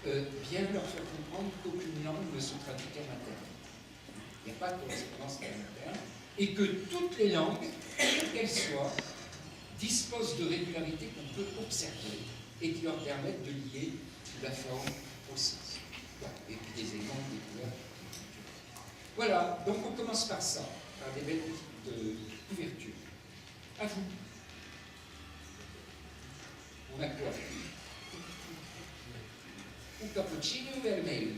bien leur faire comprendre qu'aucune langue ne se traduit terme à terme. Il n'y a pas de correspondance terme à terme, et que toutes les langues, quelles qu'elles soient, disposent de régularités qu'on peut observer et qui leur permettent de lier la forme au sens. Voilà. Et puis des exemples, des couleurs. Voilà, donc on commence par ça, par des belles petites ouvertures. À vous. On a quoi? Un cappuccino vermelho.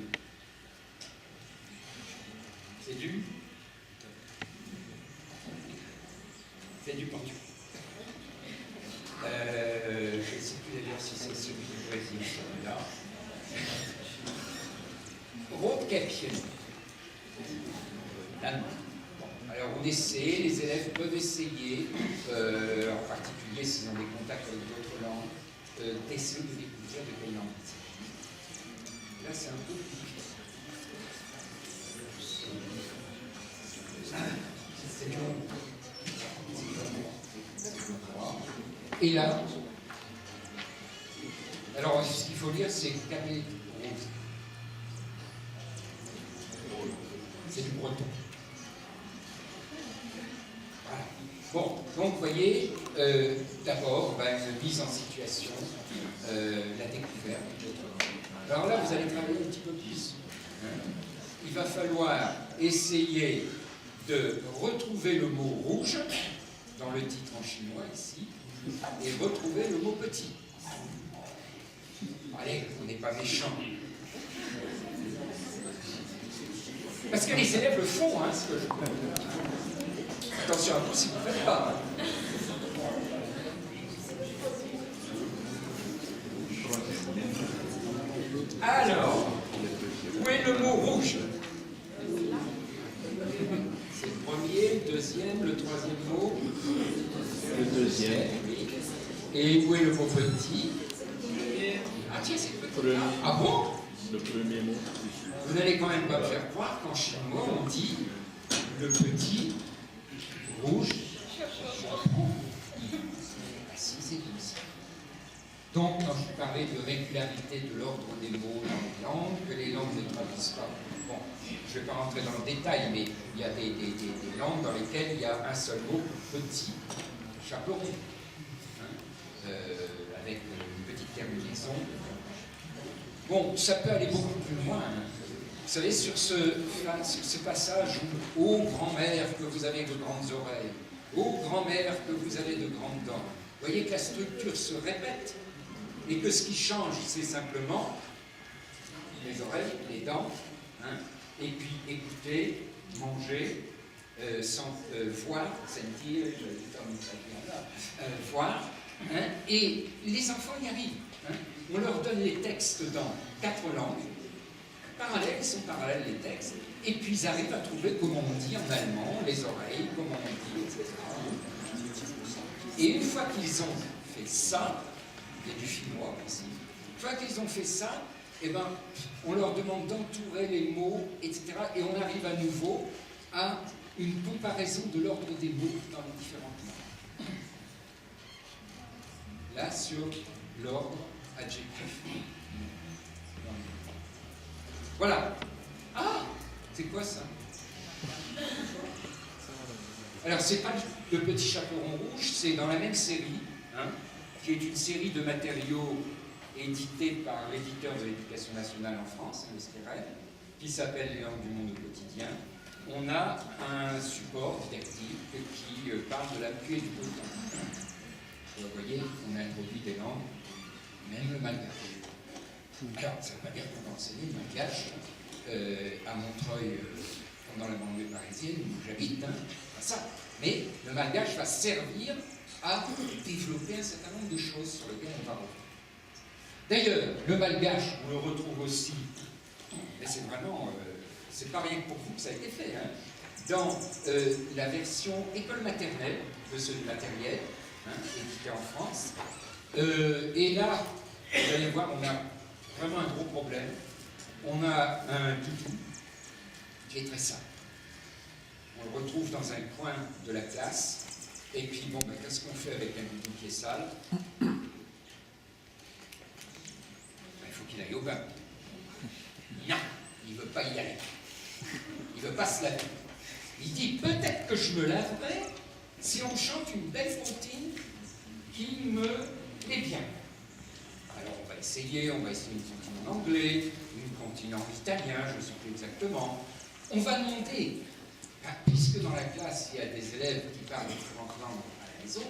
C'est du portugais. Je ne sais plus d'ailleurs si c'est celui du Brésil, celui-là. Rotkäppchen. Bon, alors on essaie, les élèves peuvent essayer, en particulier s'ils ont des contacts avec d'autres langues, d'essayer de découvrir de quelle langue il s'agit. Là c'est un peu plus difficile. C'est long. Et là, alors ce qu'il faut lire c'est carré rose. C'est du breton. Voilà. Bon, donc vous voyez, d'abord, une mise en situation, la découverte. Alors là, vous allez travailler un petit peu plus. Il va falloir essayer de retrouver le mot rouge dans le titre en chinois ici, et retrouver le mot petit. Allez, on n'est pas méchants. Parce que les élèves le font, hein, ce que je... Attention à vous si vous ne le faites pas. Alors, où est le mot rouge? C'est le premier, le deuxième, le troisième mot. Le deuxième. Et où est le mot petit? Ah tiens, c'est le petit. Ah bon? Le premier mot. Vous n'allez quand même pas me faire croire qu'en chinois on dit le petit rouge. Ah si, c'est comme ça. Donc, quand je parlais de régularité de l'ordre des mots dans les langues, que les langues ne traduisent pas. Bon, je ne vais pas rentrer dans le détail, mais il y a des langues dans lesquelles il y a un seul mot, petit, chaperon, hein, avec une petite terminaison. Bon, ça peut aller beaucoup plus loin. Hein. Vous savez, sur ce passage où, ô grand-mère que vous avez de grandes oreilles, ô grand-mère que vous avez de grandes dents, vous voyez que la structure se répète et que ce qui change, c'est simplement les oreilles, les dents, hein, et puis écouter, manger, voir, sentir, voir, hein, et les enfants y arrivent. Hein. On leur donne les textes dans 4 langues, parallèles, sont parallèles les textes, et puis ils arrivent à trouver comment on dit en allemand, les oreilles, comment on dit, etc. Et une fois qu'ils ont fait ça, il y a du finnois aussi, une fois qu'ils ont fait ça, eh ben, on leur demande d'entourer les mots, etc. Et on arrive à nouveau à une comparaison de l'ordre des mots dans les différentes langues. Là, sur l'ordre adjectif. Voilà. Ah, c'est quoi ça? Alors, c'est pas le petit chaperon rouge, c'est dans la même série, hein, qui est une série de matériaux édités par l'éditeur de l'Éducation nationale en France, le SCREL, qui s'appelle Les langues du monde au quotidien. On a un support didactique qui parle de la pluie et du beau temps. Vous voyez, on a introduit des langues, même le malgache. Alors, ça veut pas dire qu'on va enseigner le malgache à Montreuil, dans la banlieue parisienne où j'habite, hein, pas ça. Mais le malgache va servir à développer un certain nombre de choses sur lesquelles on va revenir. D'ailleurs, le malgache, on le retrouve aussi, et c'est vraiment, c'est pas rien que pour vous que ça a été fait, hein, dans la version école maternelle de ce matériel, hein, édité en France. Et là, vous allez voir, on a vraiment un gros problème. On a un doudou qui est très simple. On le retrouve dans un coin de la classe. Et puis, bon, ben, qu'est-ce qu'on fait avec un doudou qui est sale? Ben, il faut qu'il aille au bain. Non, il ne veut pas y aller. Il ne veut pas se laver. Il dit, peut-être que je me laverai si on chante une belle comptine qui me plaît bien. Alors on va essayer une comptine en anglais, une comptine en italien, je ne sais plus exactement. On va demander, puisque dans la classe il y a des élèves qui parlent différentes langues à la maison,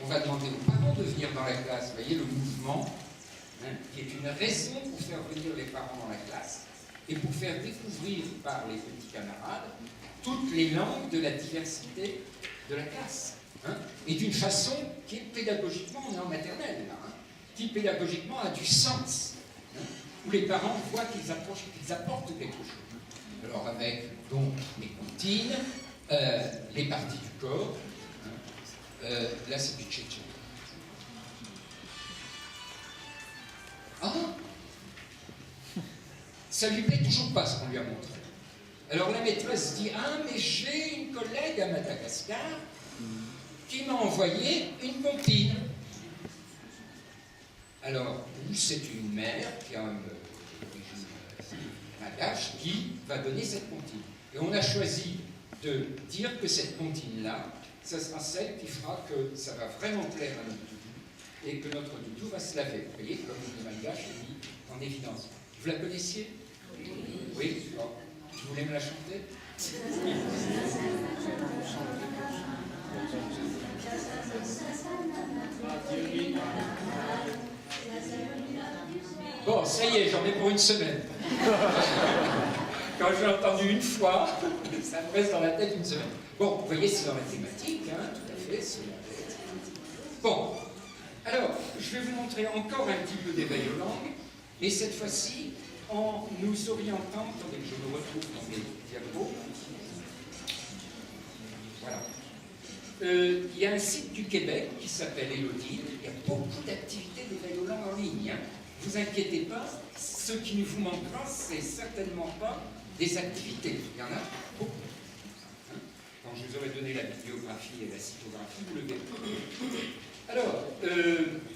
on va demander aux parents de venir dans la classe. Vous voyez le mouvement, qui est une raison pour faire venir les parents dans la classe et pour faire découvrir par les petits camarades toutes les langues de la diversité de la classe. Et d'une façon qui est pédagogiquement, on est en maternelle là, qui pédagogiquement a du sens, où les parents voient qu'ils apportent quelque chose. Alors avec donc les comptines, les parties du corps, là c'est du tchétchène. Ah, ça lui plaît toujours pas ce qu'on lui a montré. Alors la maîtresse dit, ah mais j'ai une collègue à Madagascar qui m'a envoyé une comptine. Alors, c'est une mère qui a une origine malgache qui va donner cette comptine. Et on a choisi de dire que cette comptine-là, ça sera celle qui fera que ça va vraiment plaire à notre doudou et que notre doudou va se laver. Vous voyez, comme le malgache est mis en évidence. Vous la connaissiez? Oui. Bon. Vous voulez me la chanter? Bon, ça y est, j'en ai pour une semaine. Quand je l'ai entendu une fois, ça me reste dans la tête une semaine. Bon, vous voyez, c'est dans la thématique, tout à fait. Bon, alors, je vais vous montrer encore un petit peu d'éveil aux langues, et cette fois-ci, en nous orientant, attendez que je me retrouve dans mes diapos. Voilà. Il y a un site du Québec qui s'appelle Elodie. Il y a beaucoup d'activités d'éveil aux langues en ligne. Ne vous inquiétez pas, ce qui ne vous manquera, c'est certainement pas des activités. Il y en a beaucoup. Quand je vous aurai donné la bibliographie et la cytographie, vous le verrez. Alors,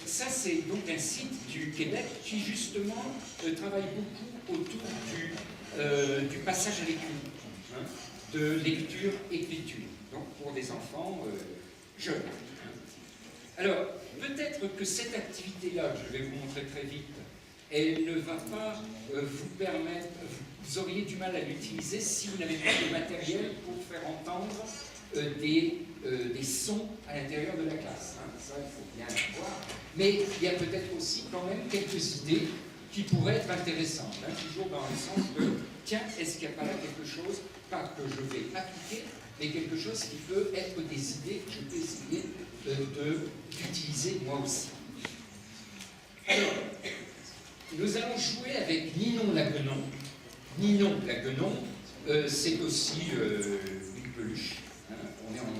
ça c'est donc un site du Québec qui justement travaille beaucoup autour du passage à l'écrit, de lecture-écriture, donc pour des enfants jeunes. Alors, peut-être que cette activité-là, je vais vous montrer très vite, elle ne va pas vous permettre, vous auriez du mal à l'utiliser si vous n'avez pas de matériel pour faire entendre des sons à l'intérieur de la classe. Ça, il faut bien voir. Mais il y a peut-être aussi quand même quelques idées qui pourraient être intéressantes, toujours dans le sens de, tiens, est-ce qu'il n'y a pas là quelque chose, pas que je vais appliquer, mais quelque chose qui peut être des idées que je peux essayer d'utiliser moi aussi. Alors, nous allons jouer avec Ninon la Guenon. Ninon la Guenon, c'est aussi une peluche. On est en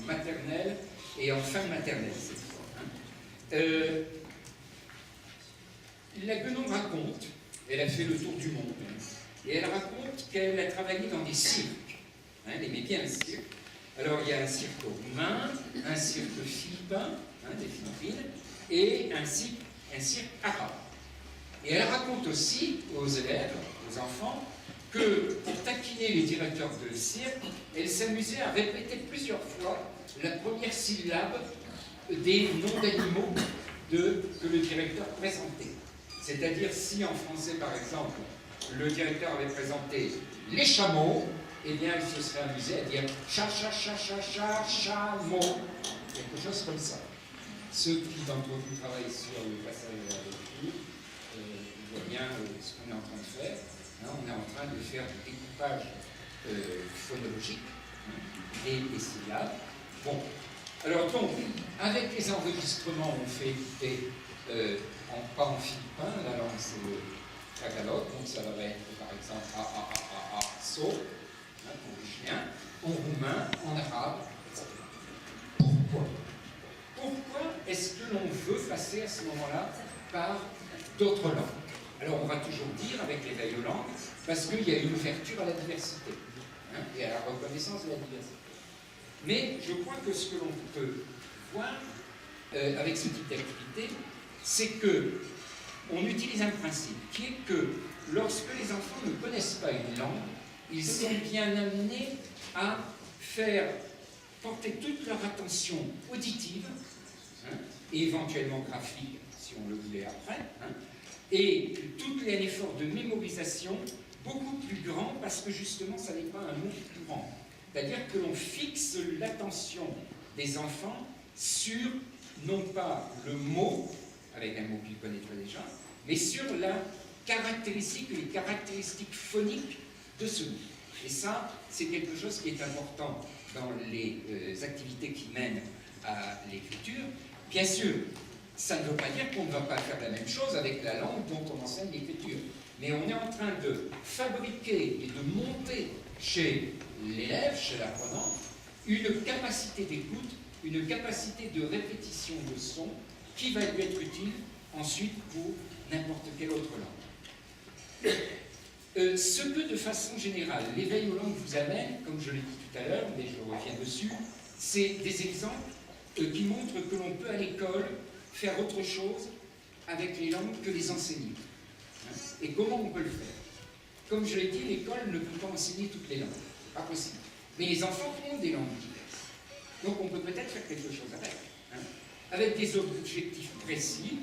maternelle et en fin maternelle cette fois. La Guenon raconte, elle a fait le tour du monde, et elle raconte qu'elle a travaillé dans des cirques. Elle aimait bien le cirque. Alors il y a un cirque roumain, un cirque philippin, des Philippines, et un cirque arabe. Et elle raconte aussi aux élèves, aux enfants, que pour taquiner les directeurs de cirque, elle s'amusait à répéter plusieurs fois la première syllabe des noms d'animaux que le directeur présentait. C'est-à-dire si en français, par exemple, le directeur avait présenté les chameaux, eh bien, il se serait amusé à dire chameau, quelque chose comme ça. Ceux qui d'entre vous travaillent sur le passage à la lecture, voient bien ce qu'on est en train de faire. On est en train de faire du découpage phonologique des syllabes. Bon, alors donc, avec les enregistrements, on fait écouter, pas en philippin, la langue c'est le tagalog, donc ça va être par exemple so, pour les chiens, en roumain, en arabe, etc. Pourquoi est-ce que l'on veut passer à ce moment-là par d'autres langues? Alors on va toujours dire avec l'éveil aux langues, parce qu'il y a une ouverture à la diversité, et à la reconnaissance de la diversité. Mais je crois que ce que l'on peut voir avec ce type d'activité, c'est que on utilise un principe qui est que lorsque les enfants ne connaissent pas une langue, ils sont bien amenés à faire porter toute leur attention auditive, hein, et éventuellement graphique, si on le voulait après, hein, et tout un effort de mémorisation beaucoup plus grand, parce que justement, ça n'est pas un mot courant. C'est-à-dire que l'on fixe l'attention des enfants sur, non pas le mot, avec un mot qu'ils connaîtraient déjà, mais sur la caractéristique, les caractéristiques phoniques de ce mot. Et ça, c'est quelque chose qui est important dans les activités qui mènent à l'écriture. Bien sûr, ça ne veut pas dire qu'on ne va pas faire la même chose avec la langue dont on enseigne l'écriture. Mais on est en train de fabriquer et de monter chez l'élève, chez l'apprenant, une capacité d'écoute, une capacité de répétition de son qui va lui être utile ensuite pour n'importe quelle autre langue. Ce que, de façon générale, l'éveil aux langues vous amène, comme je l'ai dit tout à l'heure, mais je reviens dessus, c'est des exemples qui montrent que l'on peut à l'école faire autre chose avec les langues que les enseigner. Et comment on peut le faire? Comme je l'ai dit, l'école ne peut pas enseigner toutes les langues. Pas possible. Mais les enfants ont des langues diverses. Donc on peut peut-être faire quelque chose avec. Avec des objectifs précis,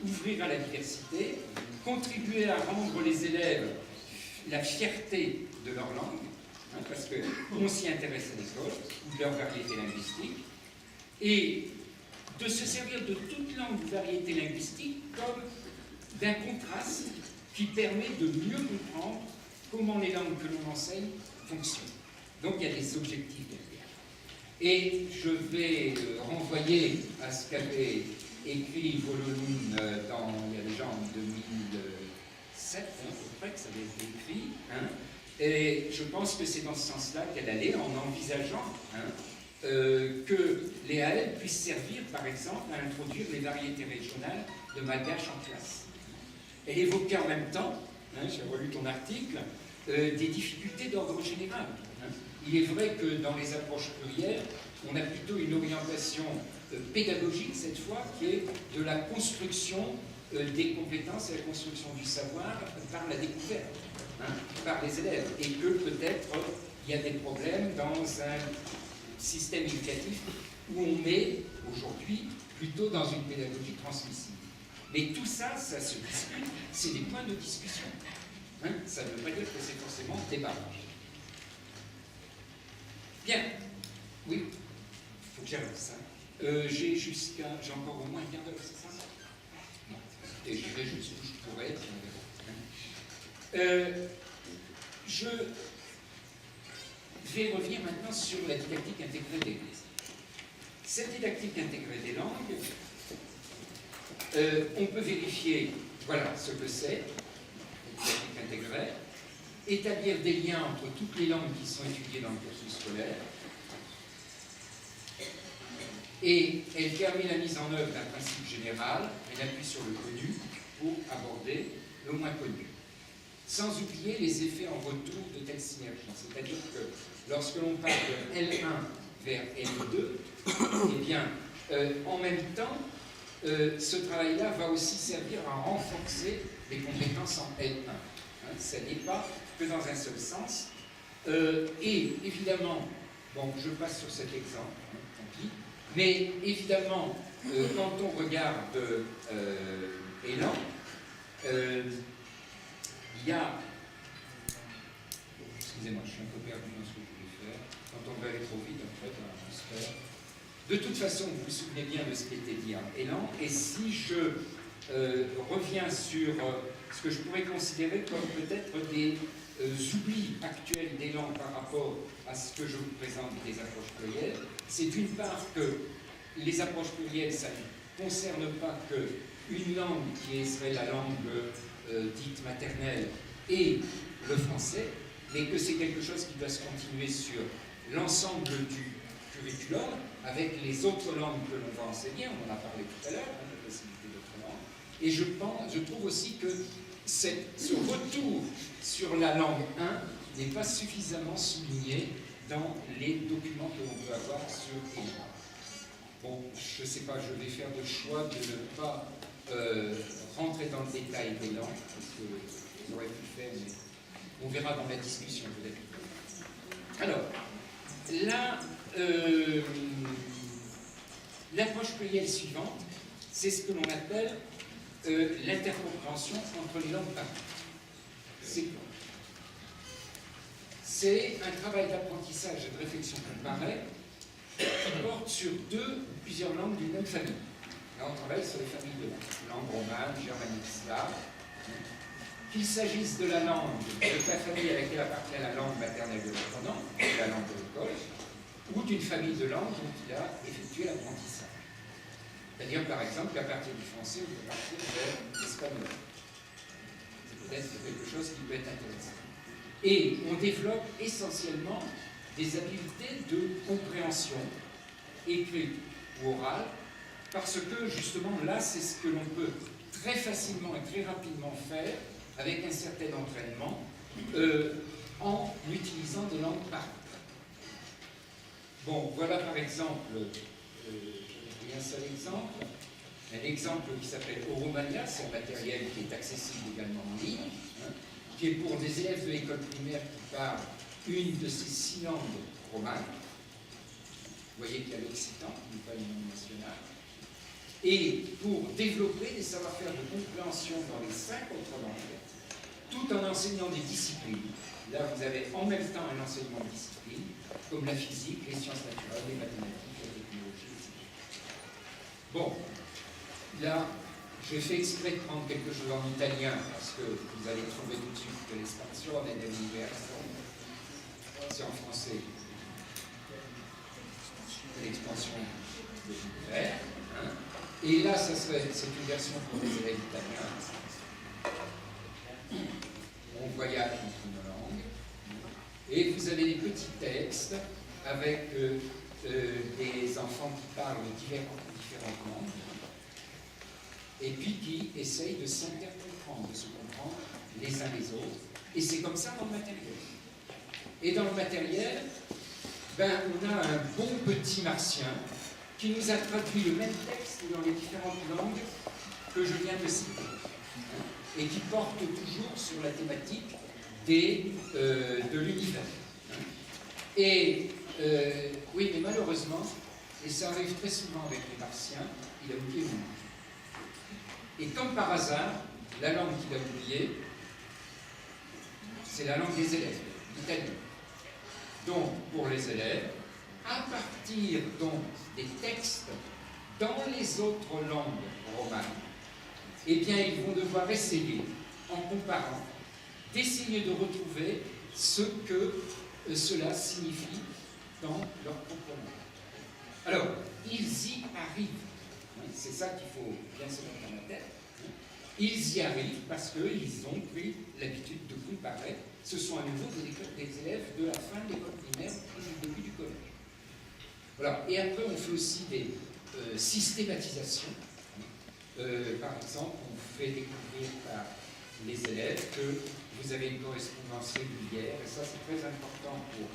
ouvrir à la diversité, contribuer à rendre les élèves la fierté de leur langue, parce qu'on s'y intéresse à l'école, ou de leur variété linguistique, et de se servir de toute langue ou variété linguistique comme d'un contraste qui permet de mieux comprendre comment les langues que l'on enseigne fonctionnent. Donc il y a des objectifs derrière. Et je vais renvoyer à ce qu'avait écrit Vololun il y a déjà en 2007, à peu près, que ça avait été écrit. Et je pense que c'est dans ce sens-là qu'elle allait, en envisageant que les AL puissent servir, par exemple, à introduire les variétés régionales de malgache en classe. Elle évoquait en même temps, j'ai relu ton article, des difficultés d'ordre général. Il est vrai que dans les approches plurielles, on a plutôt une orientation pédagogique cette fois, qui est de la construction des compétences et la construction du savoir par la découverte, par les élèves, et que peut-être il y a des problèmes dans un système éducatif où on met aujourd'hui plutôt dans une pédagogie transmissive. Mais tout ça, ça se discute, c'est des points de discussion. Ça ne veut pas dire que c'est forcément débarrage. Bien, oui, il faut que j'avance. J'ai encore au moins un quart d'heure, c'est ça? Non, et j'irai jusqu'où je pourrais. Je vais revenir maintenant sur la didactique intégrée des langues. Cette didactique intégrée des langues, on peut vérifier, voilà ce que c'est, la didactique intégrée, établir des liens entre toutes les langues qui sont étudiées dans le cursus scolaire, et elle permet la mise en œuvre d'un principe général, elle appuie sur le connu pour aborder le moins connu, sans oublier les effets en retour de telles synergies. C'est-à-dire que lorsque l'on parle de L1 vers L2, eh bien, en même temps, ce travail-là va aussi servir à renforcer les compétences en L1. Ça n'est pas que dans un seul sens. Et évidemment, bon, je passe sur cet exemple, tant pis, mais évidemment, quand on regarde Élan, il y a... Excusez-moi, je suis un peu perdu dans ce que je voulais faire. Quand on va aller trop vite, en fait, on se perd. De toute façon, vous vous souvenez bien de ce qui était dit en Élan, et si je reviens sur ce que je pourrais considérer comme peut-être des oublis actuels d'élan par rapport à ce que je vous présente des approches plurielles, c'est d'une part que les approches plurielles, ça ne concerne pas qu'une langue qui serait la langue dite maternelle et le français, mais que c'est quelque chose qui doit se continuer sur l'ensemble du curriculum, avec les autres langues que l'on va enseigner, on en a parlé tout à l'heure, la possibilité d'autres langues, et je trouve aussi que ce retour sur la langue 1 n'est pas suffisamment souligné dans les documents que l'on peut avoir sur Élan. Bon, je ne sais pas, je vais faire le choix de ne pas rentrer dans le détail d'Élan, parce que j'aurais pu mais on verra dans la discussion peut-être. Alors, là, l'approche plurielle suivante, c'est ce que l'on appelle l'intercompréhension entre les langues parlées. C'est quoi? C'est un travail d'apprentissage et de réflexion comparée qui porte sur deux ou plusieurs langues d'une même famille. Là, on travaille sur les familles de langues romanes, germaniques, slaves. Qu'il s'agisse de la langue de la famille à laquelle appartient la langue maternelle de l'apprenant, la langue de l'école, ou d'une famille de langues dont il a effectué l'apprentissage. C'est-à-dire, par exemple, qu'à partir du français, on peut partir vers l'espagnol. C'est peut-être quelque chose qui peut être intéressant. Et on développe essentiellement des habiletés de compréhension écrite ou orale, parce que justement là, c'est ce que l'on peut très facilement et très rapidement faire avec un certain entraînement en utilisant des langues parlées. Bon, voilà par exemple, je vais pris un seul exemple, un exemple qui s'appelle Oromania, c'est un matériel qui est accessible également en ligne, qui est pour des élèves de l'école primaire qui parlent une de ces 6 langues romanes. Vous voyez qu'il y a l'occitan, qui n'est pas une langue nationale. Et pour développer des savoir-faire de compréhension dans les 5 autres langues, tout en enseignant des disciplines. Là, vous avez en même temps un enseignement de disciplines, comme la physique, les sciences naturelles, les mathématiques, la technologie, etc. Bon, là, j'ai fait exprès de prendre quelque chose en italien, parce que vous allez trouver tout de suite que l'espansione dell'universo, c'est en français, l'expansion de l'univers. Hein. Et là, c'est une version pour les élèves italiens. On voyage entre nos langues. Et vous avez des petits textes avec des enfants qui parlent différentes langues et puis qui essayent de s'intercomprendre, de se comprendre les uns les autres. Et c'est comme ça dans le matériel. Et dans le matériel, ben, on a un bon petit martien qui nous a traduit le même texte dans les différentes langues que je viens de citer, et qui porte toujours sur la thématique de l'univers. Et oui, mais malheureusement, et ça arrive très souvent avec les martiens, il a oublié le nom. Et comme par hasard, la langue qu'il a oubliée, c'est la langue des élèves, l'italien. Donc, pour les élèves, à partir donc des textes dans les autres langues romanes, eh bien, ils vont devoir essayer, en comparant, d'essayer de retrouver ce que cela signifie dans leur propre langue. Alors, ils y arrivent. C'est ça qu'il faut bien se mettre dans la tête. Ils y arrivent parce qu'ils ont pris l'habitude de comparer. Ce sont à nouveau des élèves de la fin de l'école primaire et du début du collège. Voilà. Et après, on fait aussi des systématisations. Par exemple, on fait découvrir par les élèves que vous avez une correspondance régulière, et ça c'est très important pour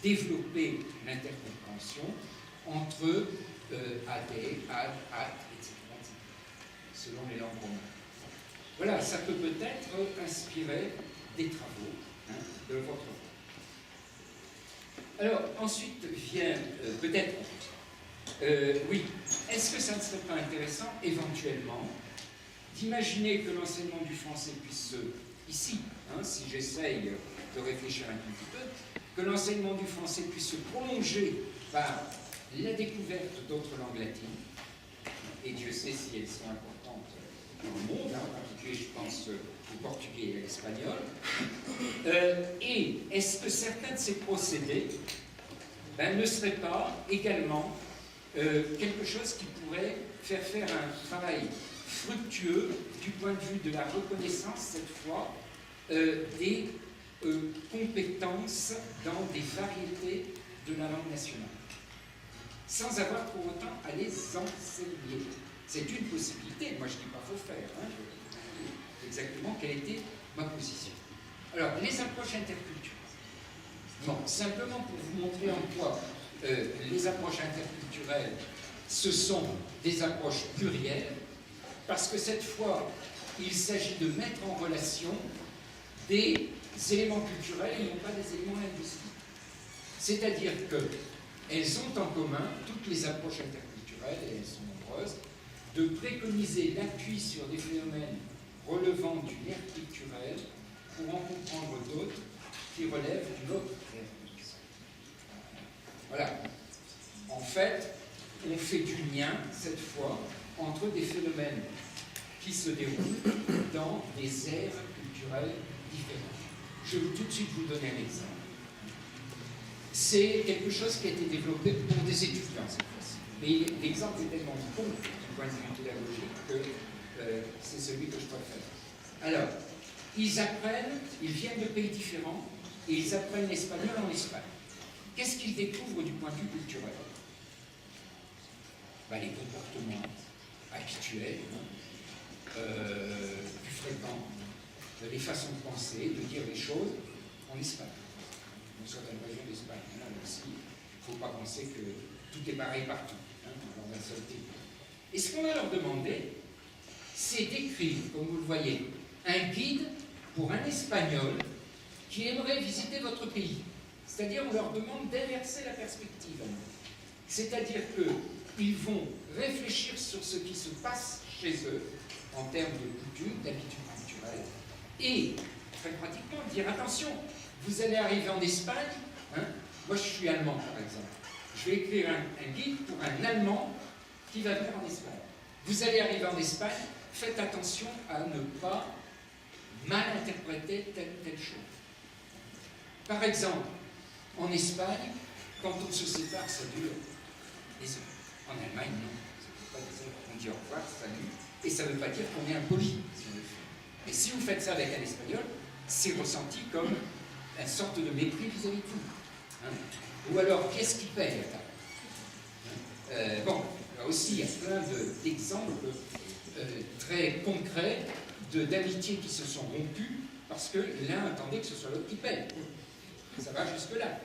développer l'intercompréhension entre AD, AD, etc., selon les langues romanes. Voilà, ça peut peut-être inspirer des travaux de votre part. Alors, ensuite vient peut-être, oui, est-ce que ça ne serait pas intéressant, éventuellement, d'imaginer que l'enseignement du français puisse, ici, si j'essaye de réfléchir un tout petit peu, que l'enseignement du français puisse se prolonger par la découverte d'autres langues latines, et Dieu sait si elles sont importantes dans le monde, en particulier je pense au portugais et à l'espagnol, et est-ce que certains de ces procédés ne seraient pas également quelque chose qui pourrait faire un travail fructueux du point de vue de la reconnaissance, cette fois, des compétences dans des variétés de la langue nationale, sans avoir pour autant à les enseigner. C'est une possibilité, moi je ne dis pas qu'il faut faire, je dis exactement quelle était ma position. Alors, les approches interculturelles. Bon, simplement pour vous montrer en quoi les approches interculturelles, ce sont des approches plurielles, parce que cette fois, il s'agit de mettre en relation des éléments culturels et non pas des éléments linguistiques. C'est-à-dire qu'elles ont en commun, toutes les approches interculturelles, et elles sont nombreuses, de préconiser l'appui sur des phénomènes relevant d'une ère culturelle pour en comprendre d'autres qui relèvent d'une autre ère culturelle. Voilà. En fait, on fait du lien, cette fois, entre des phénomènes qui se déroulent dans des aires culturelles différentes. Je vais tout de suite vous donner un exemple. C'est quelque chose qui a été développé pour des étudiants cette fois-ci. Mais l'exemple est tellement bon du point de vue pédagogique que c'est celui que je préfère. Alors, ils viennent de pays différents et ils apprennent l'espagnol en Espagne. Qu'est-ce qu'ils découvrent du point de vue culturel? Les comportements habituels, plus fréquents, les façons de penser, de dire les choses en Espagne. Dans certaines régions d'Espagne, là aussi, il ne faut pas penser que tout est pareil partout, dans un seul pays. Et ce qu'on va leur demander, c'est d'écrire, comme vous le voyez, un guide pour un Espagnol qui aimerait visiter votre pays. C'est-à-dire, on leur demande d'inverser la perspective. C'est-à-dire qu'ils vont réfléchir sur ce qui se passe chez eux, en termes de coutumes, d'habitudes culturelles, et, très pratiquement, dire attention, vous allez arriver en Espagne, moi je suis allemand par exemple, je vais écrire un guide pour un Allemand qui va venir en Espagne. Vous allez arriver en Espagne, faites attention à ne pas mal interpréter telle ou telle chose. Par exemple, en Espagne, quand on se sépare, ça dure des heures. En Allemagne, non, ça ne dure pas des heures. On dit au revoir, salut, et ça ne veut pas dire qu'on est impoli si on le fait. Et si vous faites ça avec un Espagnol, c'est ressenti comme une sorte de mépris vis-à-vis de vous. Ou alors, qu'est-ce qui paye bon, là aussi, il y a plein d'exemples très concrets d'amitiés qui se sont rompues parce que l'un attendait que ce soit l'autre qui paye. Ça va jusque-là.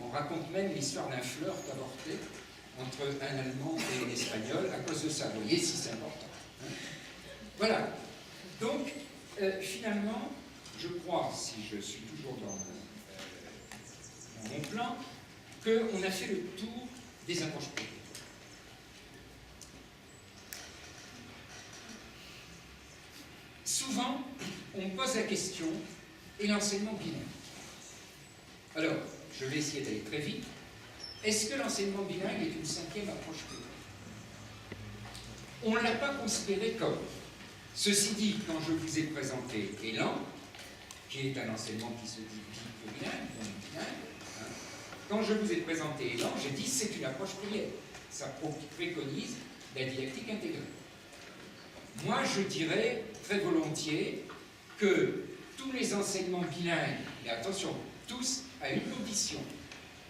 On raconte même l'histoire d'un flirt avorté entre un Allemand et un Espagnol à cause de ça. Vous voyez si c'est important. Voilà. Donc, finalement, je crois, si je suis toujours dans mon plan, qu'on a fait le tour des approches privées. Souvent, on pose la question, et l'enseignement bilingue? Alors, je vais essayer d'aller très vite. Est-ce que l'enseignement bilingue est une cinquième approche privée? On ne l'a pas considéré comme. Ceci dit, quand je vous ai présenté Élan, qui est un enseignement qui se dit bilingue, quand je vous ai présenté Élan, j'ai dit c'est une approche plurielle. Ça préconise la didactique intégrée. Moi, je dirais très volontiers que tous les enseignements bilingues, et attention, tous à une condition,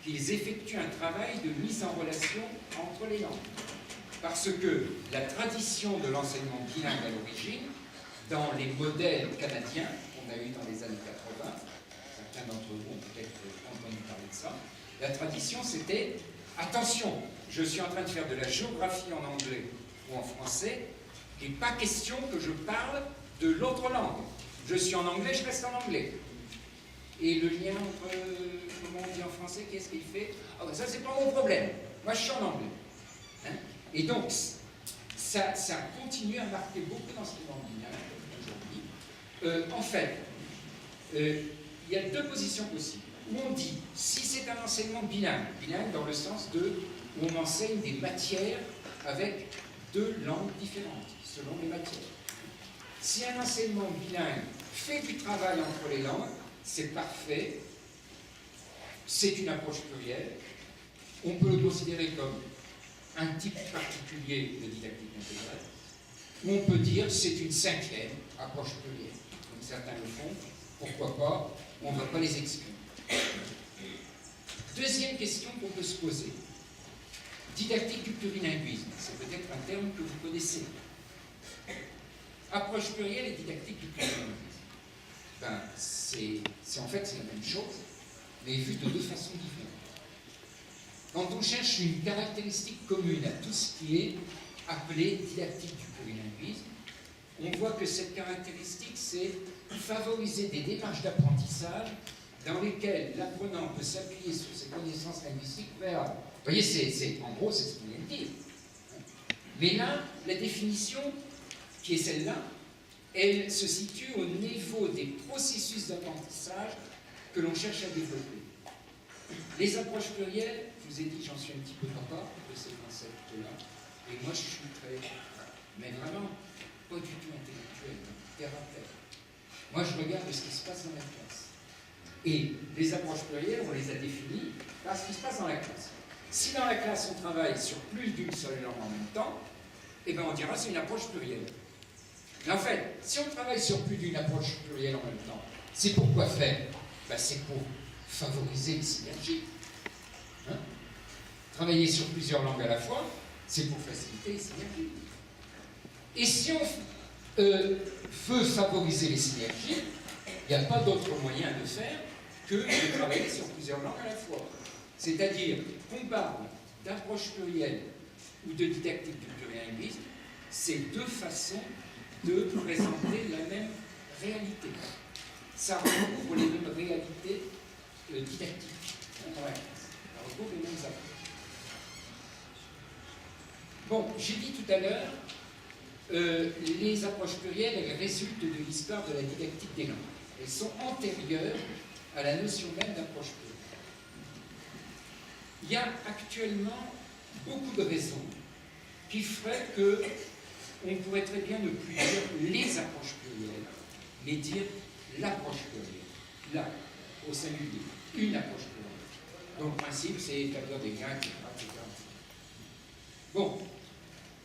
qu'ils effectuent un travail de mise en relation entre les langues. Parce que la tradition de l'enseignement bilingue à l'origine, dans les modèles canadiens qu'on a eu dans les années 80, certains d'entre vous ont peut-être entendu parler de ça, la tradition c'était, attention, je suis en train de faire de la géographie en anglais ou en français, il n'est pas question que je parle de l'autre langue. Je suis en anglais, je reste en anglais. Et le lien entre, comment on dit en français, qu'est-ce qu'il fait? Ah ben ça, c'est pas mon problème. Moi, je suis en anglais. Et donc, ça continue à marquer beaucoup d'enseignements bilingues aujourd'hui. En fait, il y a deux positions possibles. Où on dit, si c'est un enseignement bilingue, bilingue dans le sens de où on enseigne des matières avec deux langues différentes, selon les matières. Si un enseignement bilingue fait du travail entre les langues, c'est parfait, c'est une approche plurielle, on peut le considérer comme un type particulier de didactique intégrée, ou on peut dire c'est une cinquième approche plurielle. Comme certains le font, pourquoi pas, on ne va pas les exclure. Deuxième question qu'on peut se poser. Didactique du plurilinguisme, c'est peut-être un terme que vous connaissez. Approche plurielle et didactique du plurilinguisme. C'est en fait la même chose, mais vue de deux façons différentes. Quand on cherche une caractéristique commune à tout ce qui est appelé didactique du plurilinguisme, on voit que cette caractéristique, c'est favoriser des démarches d'apprentissage dans lesquelles l'apprenant peut s'appuyer sur ses connaissances linguistiques préalables. Vous voyez, en gros, c'est ce qu'on vient de dire. Mais là, la définition, qui est celle-là, elle se situe au niveau des processus d'apprentissage que l'on cherche à développer. Les approches plurielles, je vous ai dit, j'en suis un petit peu papa de ces concepts-là, et moi je suis très, mais vraiment, pas du tout intellectuel, terre à terre. Moi je regarde ce qui se passe dans la classe. Et les approches plurielles, on les a définies par ce qui se passe dans la classe. Si dans la classe on travaille sur plus d'une seule langue en même temps, eh bien on dira que c'est une approche plurielle. Mais en fait, si on travaille sur plus d'une approche plurielle en même temps, c'est pour quoi faire? Ben, c'est pour favoriser les synergies. Hein? Travailler sur plusieurs langues à la fois, c'est pour faciliter les synergies. Et si on veut favoriser les synergies, il n'y a pas d'autre moyen de faire que de travailler sur plusieurs langues à la fois. C'est-à-dire qu'on parle d'approche plurielle ou de didactique du plurilinguisme, c'est deux façons de présenter la même réalité. Ça recouvre les mêmes réalités didactiques dans la classe. Ça recouvre les mêmes approches. Bon, j'ai dit tout à l'heure, les approches plurielles, elles résultent de l'histoire de la didactique des langues. Elles sont antérieures à la notion même d'approche plurielle. Il y a actuellement beaucoup de raisons qui feraient que on pourrait très bien ne plus dire les approches plurielles, mais dire l'approche plurielle. Là, au singulier, une approche plurielle. Donc le principe, c'est établir des liens, etc. Bon.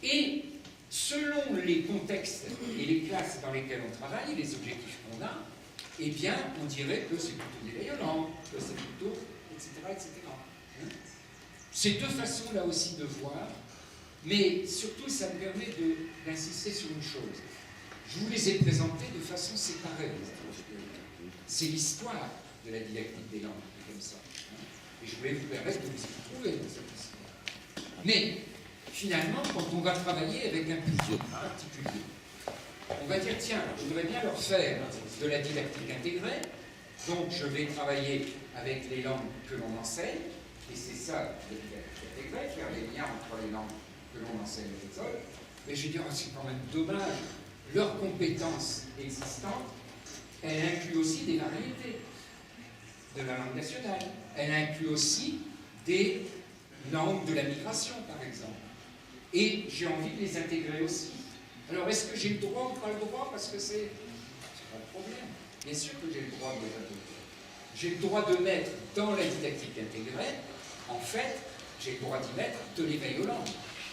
Et selon les contextes et les classes dans lesquelles on travaille, les objectifs qu'on a, eh bien, on dirait que c'est plutôt des rayonnants, que c'est plutôt, etc., etc. C'est deux façons, là aussi, de voir, mais surtout, ça me permet d'insister sur une chose. Je vous les ai présentés de façon séparée. C'est l'histoire de la didactique des langues, comme ça. Et je voulais vous permettre de vous y retrouver dans cette histoire. Mais, finalement, quand on va travailler avec un public particulier, on va dire, tiens, je voudrais bien leur faire de la didactique intégrée, donc je vais travailler avec les langues que l'on enseigne, et c'est ça, la didactique intégrée, faire les liens entre les langues que l'on enseigne à l'école. Mais je vais dire, c'est quand même dommage, leurs compétences existantes, elles incluent aussi des variétés de la langue nationale. Elle inclut aussi des langues de la migration, par exemple. Et j'ai envie de les intégrer aussi. Alors, est-ce que j'ai le droit ou pas le droit? Parce que c'est pas le problème. Bien sûr que j'ai le droit de les intégrer. J'ai le droit de mettre dans la didactique intégrée, en fait, j'ai le droit d'y mettre de l'éveil aux langues.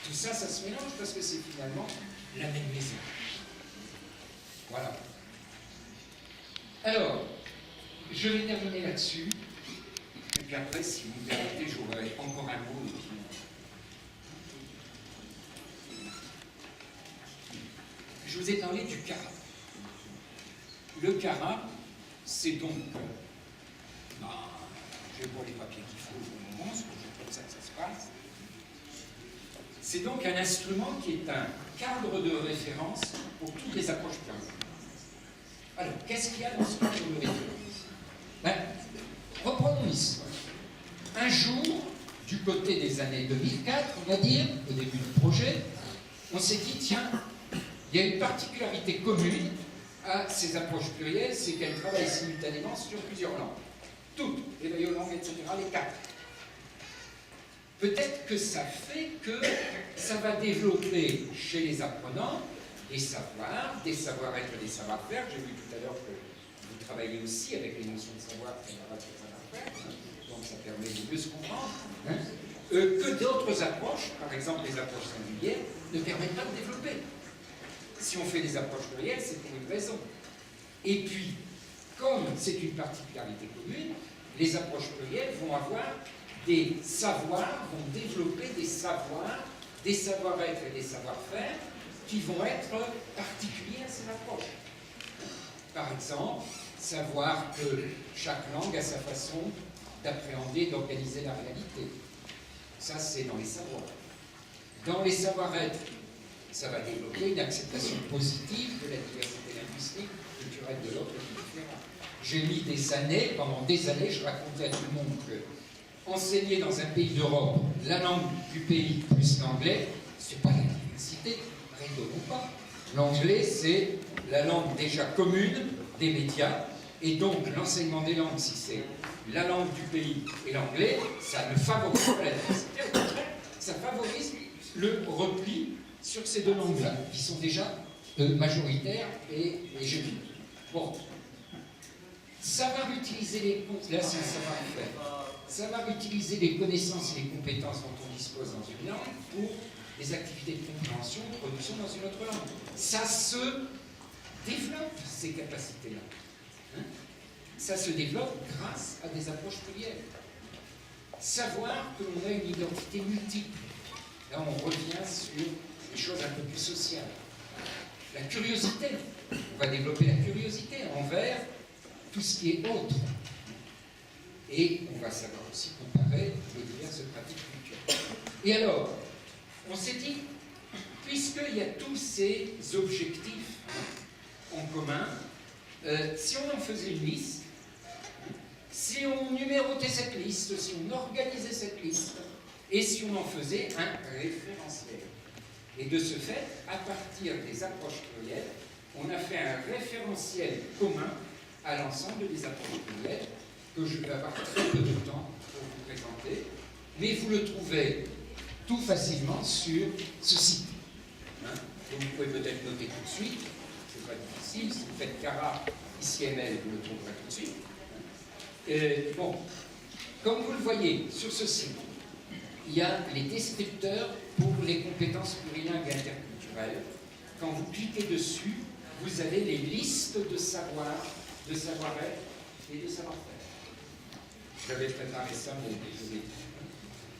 Tout ça, ça se mélange parce que c'est finalement la même maison. Voilà. Alors, je vais terminer là-dessus. Et puis après, si vous me permettez, j'aurai encore un mot. Je vous ai parlé du CARA. Le CARA, c'est donc... je vais voir les papiers qu'il faut au moment, c'est comme ça que ça se passe. C'est donc un instrument qui est un cadre de référence pour toutes les approches plurielles. Alors, qu'est-ce qu'il y a dans ce cadre de référence? Reprenons l'histoire. Un jour, du côté des années 2004, on va dire, au début du projet, on s'est dit, tiens, il y a une particularité commune à ces approches plurielles, c'est qu'elles travaillent simultanément sur plusieurs langues. Toutes, les langues, etc., les quatre. Peut-être que ça fait que ça va développer chez les apprenants des savoirs, des savoir-être, des savoir-faire. J'ai vu tout à l'heure que vous travaillez aussi avec les notions de savoir, de savoir-être, de savoir-faire, donc ça permet de mieux se comprendre. Que d'autres approches, par exemple les approches singulières, ne permettent pas de développer. Si on fait des approches plurielles, c'est pour une raison. Et puis, comme c'est une particularité commune, les approches plurielles vont avoir des savoirs, vont développer des savoirs, des savoir-être et des savoir-faire qui vont être particuliers à ces approches. Par exemple, savoir que chaque langue a sa façon d'appréhender, d'organiser la réalité. Ça, c'est dans les savoirs. Dans les savoir-être, ça va développer une acceptation positive de la diversité linguistique, culturelle de l'autre, etc. J'ai mis des années, pendant des années, je racontais à tout le monde que enseigner dans un pays d'Europe la langue du pays plus l'anglais, c'est pas la diversité, rigolons pas. L'anglais, c'est la langue déjà commune des médias, et donc l'enseignement des langues, si c'est la langue du pays et l'anglais, ça ne favorise pas la diversité, au contraire, ça favorise le repli sur ces deux langues-là, qui sont déjà majoritaires et hégémoniques. Bon, savoir utiliser les là c'est un savoir-faire. Savoir utiliser les connaissances et les compétences dont on dispose dans une langue pour des activités de compréhension, de production dans une autre langue. Ça se développe, ces capacités-là. Hein? Ça se développe grâce à des approches plurielles. Savoir que l'on a une identité multiple. Là, on revient sur des choses un peu plus sociales. La curiosité. On va développer la curiosité envers tout ce qui est autre. Et on va savoir aussi comparer les diverses pratiques culturelles. Et alors, on s'est dit, puisqu'il y a tous ces objectifs en commun, si on en faisait une liste, si on numérotait cette liste, si on organisait cette liste, et si on en faisait un référentiel. Et de ce fait, à partir des approches plurielles, on a fait un référentiel commun à l'ensemble des approches plurielles, que je vais avoir très peu de temps pour vous présenter, mais vous le trouvez tout facilement sur ce site. Hein? Donc vous pouvez peut-être noter tout de suite, c'est pas difficile, si vous faites Cara, ICML, vous le trouverez tout de suite. Bon, comme vous le voyez sur ce site, il y a les descripteurs pour les compétences plurilingues et interculturelles. Quand vous cliquez dessus, vous avez les listes de savoir, de savoir-être et de savoir-faire. J'avais préparé ça, mais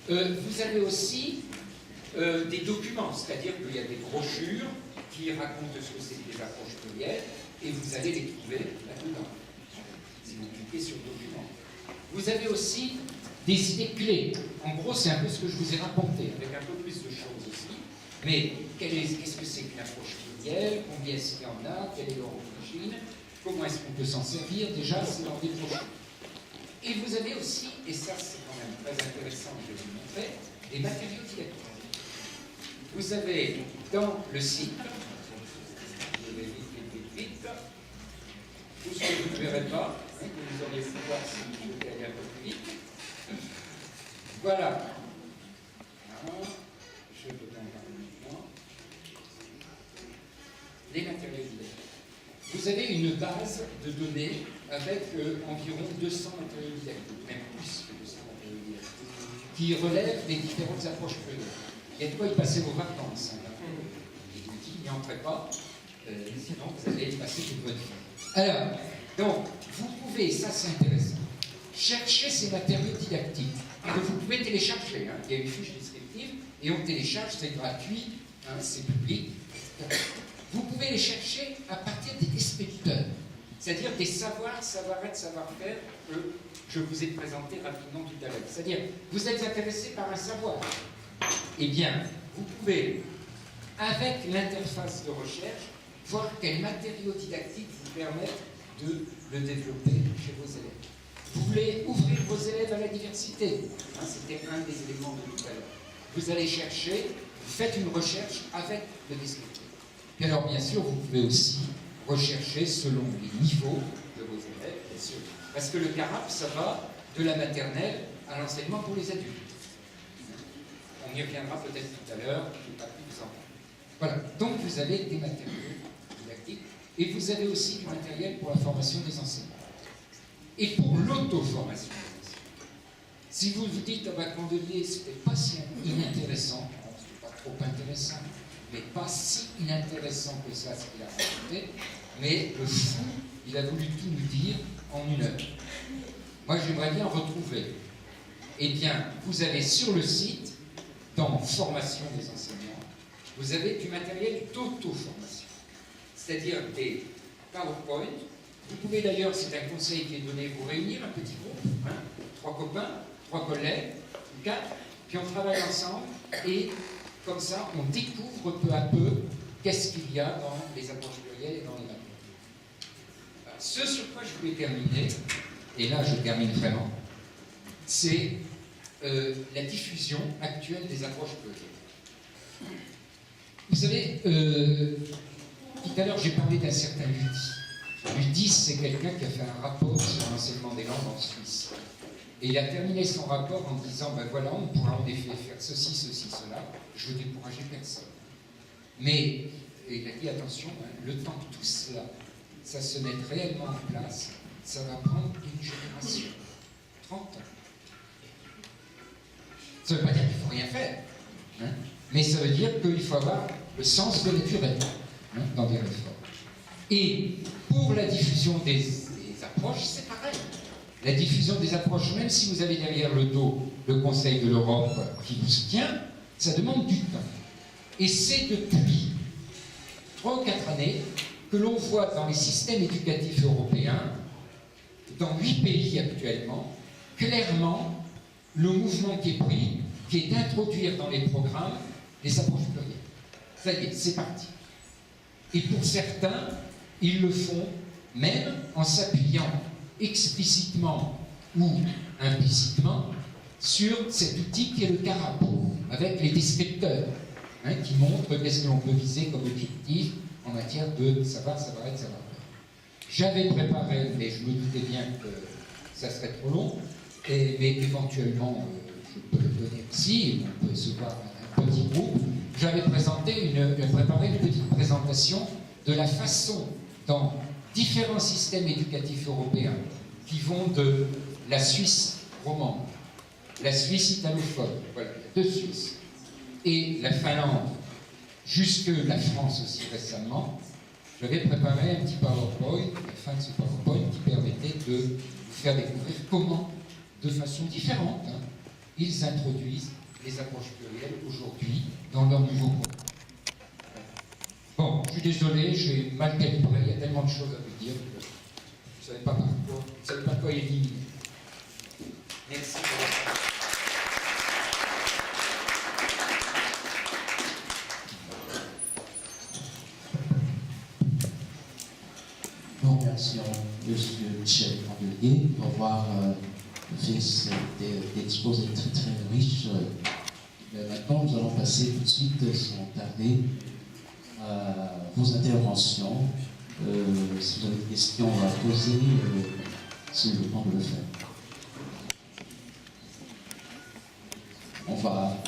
désolé. Vous avez aussi des documents, c'est-à-dire qu'il y a des brochures qui racontent ce que c'est que les approches plurielles, et vous allez les trouver là-dedans, si vous cliquez sur documents. Vous avez aussi des idées clés. En gros, c'est un peu ce que je vous ai raconté, avec un peu plus de choses aussi. Mais qu'est-ce que c'est qu'une approche plurielle? Combien est-ce qu'il y en a? Quelle est leur origine? Comment est-ce qu'on peut s'en servir? Déjà, c'est dans des brochures. Et vous avez aussi, et ça c'est quand même très intéressant, je vais vous montrer, des matériaux didactiques. Vous avez dans le site, je vais vite, tout ce que vous ne verrez pas, hein, que vous auriez pu voir si je vais aller un peu plus vite. Voilà. Je peux en parler maintenant. Les matériaux didactiques. Vous avez une base de données avec environ 200 matériaux didactiques, même plus que 200 matériaux didactiques, qui relèvent les différentes approches plurielles. Il y a de quoi y passer vos vacances. Hein. Et je vous dis, n'y entrez pas, sinon vous allez y passer toute votre vie. Alors, donc, vous pouvez, ça c'est intéressant, chercher ces matériaux didactiques, que vous pouvez télécharger. Hein. Il y a une fiche descriptive, et on télécharge, c'est gratuit, hein, c'est public, etc. Vous pouvez les chercher à partir des descripteurs, c'est-à-dire des savoirs, savoir-être, savoir-faire que je vous ai présenté rapidement tout à l'heure. C'est-à-dire, vous êtes intéressé par un savoir. Eh bien, vous pouvez, avec l'interface de recherche, voir quels matériaux didactiques vous permettent de le développer chez vos élèves. Vous voulez ouvrir vos élèves à la diversité. Hein, c'était un des éléments de tout à l'heure. Vous allez chercher, vous faites une recherche avec le descripteur. Et alors, bien sûr, vous pouvez aussi rechercher selon les niveaux de vos élèves, bien sûr. Parce que le CARAP, ça va de la maternelle à l'enseignement pour les adultes. On y reviendra peut-être tout à l'heure, je ne vais pas plus vous en parler. Voilà, donc vous avez des matériaux didactiques et vous avez aussi du matériel pour la formation des enseignants. Et pour l'auto-formation des enseignants. Si vous vous dites, à Candelier, c'était pas si inintéressant, c'était pas trop intéressant, mais pas si inintéressant que ça, ce qu'il a raconté, mais le fou, il a voulu tout nous dire en une heure. Moi, j'aimerais bien retrouver. Eh bien, vous avez sur le site, dans Formation des enseignants, vous avez du matériel d'auto-formation, c'est-à-dire des PowerPoint. Vous pouvez d'ailleurs, c'est un conseil qui est donné, vous réunir un petit groupe, hein, 3 copains, 3 collègues, 4, puis on travaille ensemble et comme ça, on découvre peu à peu qu'est-ce qu'il y a dans les approches plurielles et dans les macros. Ce sur quoi je voulais terminer, et là je termine vraiment, c'est la diffusion actuelle des approches plurielles. Vous savez, tout à l'heure j'ai parlé d'un certain Ludi. Ludi, c'est quelqu'un qui a fait un rapport sur l'enseignement des langues en Suisse. Et il a terminé son rapport en disant, ben voilà, on pourra en effet faire ceci, ceci, cela, je veux décourager personne. Mais, il a dit, attention, hein, le temps que tout cela, ça se mette réellement en place, ça va prendre une génération, 30 ans. Ça ne veut pas dire qu'il ne faut rien faire, hein, mais ça veut dire qu'il faut avoir le sens de la durée hein, dans des réformes. Et pour la diffusion des approches, c'est pareil. La diffusion des approches, même si vous avez derrière le dos le Conseil de l'Europe qui vous soutient, ça demande du temps. Et c'est depuis 3 ou 4 années que l'on voit dans les systèmes éducatifs européens, dans 8 pays actuellement, clairement le mouvement qui est pris, qui est d'introduire dans les programmes les approches plurielles. Ça y est, c'est parti. Et pour certains, ils le font même en s'appuyant explicitement ou implicitement sur cet outil qui est le CARAPO, avec les descripteurs, hein, qui montrent qu'est-ce que l'on peut viser comme objectif en matière de savoir, savoir-être, savoir-faire. J'avais préparé, mais je me doutais bien que ça serait trop long, mais éventuellement, je peux le donner aussi, on peut se voir un petit groupe. J'avais préparé une petite présentation de la façon dont différents systèmes éducatifs européens qui vont de la Suisse romande, la Suisse italophone, voilà, il y a 2 Suisses, et la Finlande, jusque la France aussi récemment, j'avais préparé un petit PowerPoint, à la fin de ce PowerPoint, qui permettait de vous faire découvrir comment, de façon différente, hein, ils introduisent les approches plurielles aujourd'hui dans leur nouveau programme. Bon, je suis désolé, j'ai mal calibré, il y a tellement de choses à vous dire que je ne savais pas quoi éliminer. Merci. Nous remercions M. Michel Candelier d'avoir fait cet exposé très très riche. Maintenant, nous allons passer tout de suite, sans tarder, à vos interventions. Si vous avez des questions à poser, c'est le temps de le faire. On va